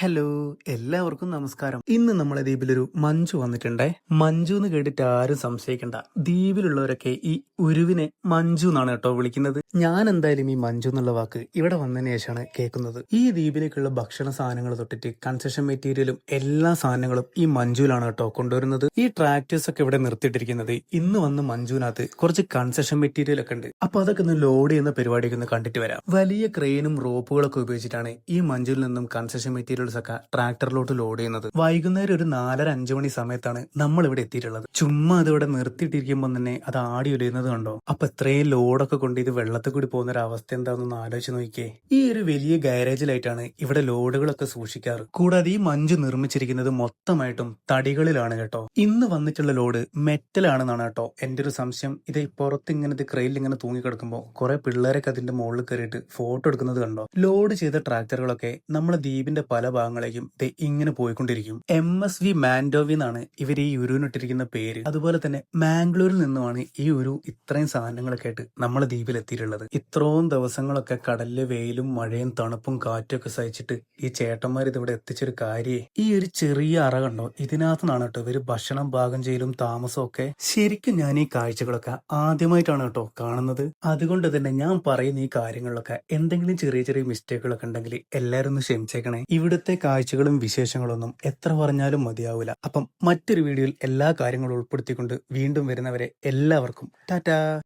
Hello, എല്ലാവർക്കും നമസ്കാരം. ഇന്ന് നമ്മളെ ദ്വീപിലൊരു മഞ്ജു വന്നിട്ടുണ്ടേ. മഞ്ജു എന്ന് കേട്ടിട്ട് ആരും സംശയിക്കണ്ട. ദ്വീപിലുള്ളവരൊക്കെ ഈ ഉരുവിനെ മഞ്ജു എന്നാണ് കേട്ടോ വിളിക്കുന്നത്. ഞാൻ എന്തായാലും ഈ മഞ്ജു എന്നുള്ള വാക്ക് ഇവിടെ വന്നതിന് ശേഷമാണ് കേൾക്കുന്നത്. ഈ ദ്വീപിലേക്കുള്ള ഭക്ഷണ സാധനങ്ങൾ തൊട്ടിട്ട് കൺസ്ട്രക്ഷൻ മെറ്റീരിയലും എല്ലാ സാധനങ്ങളും ഈ മഞ്ജുവിലാണ് കേട്ടോ കൊണ്ടുവരുന്നത്. ഈ ട്രാക്ടേഴ്സ് ഒക്കെ ഇവിടെ നിർത്തിയിട്ടിരിക്കുന്നത് ഇന്ന് വന്ന് മഞ്ജുവിനകത്ത് കുറച്ച് കൺസ്ട്രക്ഷൻ മെറ്റീരിയൽ ഒക്കെ ഉണ്ട്. അപ്പൊ അതൊക്കെ ഒന്ന് ലോഡ് ചെയ്യുന്ന പരിപാടിയൊക്കെ ഒന്ന് കണ്ടിട്ട് വരാം. വലിയ ക്രെയിനും റോപ്പുകളൊക്കെ ഉപയോഗിച്ചിട്ടാണ് ഈ മഞ്ജുവിൽ നിന്നും കൺസ്ട്രക്ഷൻ മെറ്റീരിയൽ ഒക്കെ ട്രാക്ടറിലോട്ട് ലോഡ് ചെയ്യുന്നത്. വൈകുന്നേരം ഒരു 4:30-5 മണി സമയത്താണ് നമ്മൾ ഇവിടെ എത്തിയിട്ടുള്ളത്. ചുമ്മാ അത് ഇവിടെ നിർത്തിയിട്ടിരിക്കുമ്പോൾ തന്നെ അത് ആടി ഉലയുന്നത് കണ്ടോ. അപ്പൊ ഇത്രയും ലോഡൊക്കെ കൊണ്ട് ഇത് വെള്ളത്തിൽ കൂടി പോകുന്ന ഒരു അവസ്ഥ എന്താണെന്ന് ആലോചിച്ച് നോക്കിയേ. ഈ ഒരു വലിയ ഗാരേജിലായിട്ടാണ് ഇവിടെ ലോഡുകളൊക്കെ സൂക്ഷിക്കാറ്. കൂടാതെ ഈ മഞ്ജു നിർമ്മിച്ചിരിക്കുന്നത് മൊത്തമായിട്ടും തടികളിലാണ് കേട്ടോ. ഇന്ന് വന്നിട്ടുള്ള ലോഡ് മെറ്റലാണെന്നാണ് കേട്ടോ എന്റെ ഒരു സംശയം. ഇത് പുറത്ത് ഇങ്ങനെ ക്രെയിനിൽ ഇങ്ങനെ തൂങ്ങിക്കിടക്കുമ്പോൾ കുറെ പിള്ളേരൊക്കെ അതിന്റെ മുകളിൽ കയറിയിട്ട് ഫോട്ടോ എടുക്കുന്നത് കണ്ടോ. ലോഡ് ചെയ്ത ട്രാക്ടറുകളൊക്കെ നമ്മുടെ ദ്വീപിന്റെ പല ഭാഗങ്ങളേക്കും ഇങ്ങനെ പോയിക്കൊണ്ടിരിക്കും. MSV മാൻഡോവി എന്നാണ് ഇവർ ഈ ഉരുവിനിട്ടിരിക്കുന്ന പേര്. അതുപോലെ തന്നെ മാംഗ്ലൂരിൽ നിന്നുമാണ് ഈ ഒരു ഇത്രയും സാധനങ്ങളൊക്കെ ആയിട്ട് നമ്മളെ ദ്വീപിൽ എത്തിയിട്ടുള്ളത്. ഇത്രയും ദിവസങ്ങളൊക്കെ കടലിലെ വെയിലും മഴയും തണുപ്പും കാറ്റും ഒക്കെ സഹിച്ചിട്ട് ഈ ചേട്ടന്മാർ ഇതിവിടെ എത്തിച്ചൊരു കാര്യേ. ഈ ഒരു ചെറിയ അറ കണ്ടോ, ഇതിനകത്ത് നിന്നാണ് കേട്ടോ ഇവര് ഭക്ഷണം പാകം ചെയ്യലും താമസവും ഒക്കെ. ശരിക്കും ഞാൻ ഈ കാഴ്ചകളൊക്കെ ആദ്യമായിട്ടാണ് കേട്ടോ കാണുന്നത്. അതുകൊണ്ട് തന്നെ ഞാൻ പറയുന്ന ഈ കാര്യങ്ങളിലൊക്കെ എന്തെങ്കിലും ചെറിയ ചെറിയ മിസ്റ്റേക്കുകളൊക്കെ ഉണ്ടെങ്കിൽ എല്ലാവരും ഒന്ന് ക്ഷമിച്ചേക്കണേ. ഇവിടുത്തെ കാഴ്ചകളും വിശേഷങ്ങളൊന്നും എത്ര പറഞ്ഞാലും മതിയാവൂല. അപ്പം മറ്റൊരു വീഡിയോയിൽ എല്ലാ കാര്യങ്ങളും ഉൾപ്പെടുത്തിക്കൊണ്ട് വീണ്ടും വരുന്നവരെ എല്ലാവർക്കും ടാറ്റാ.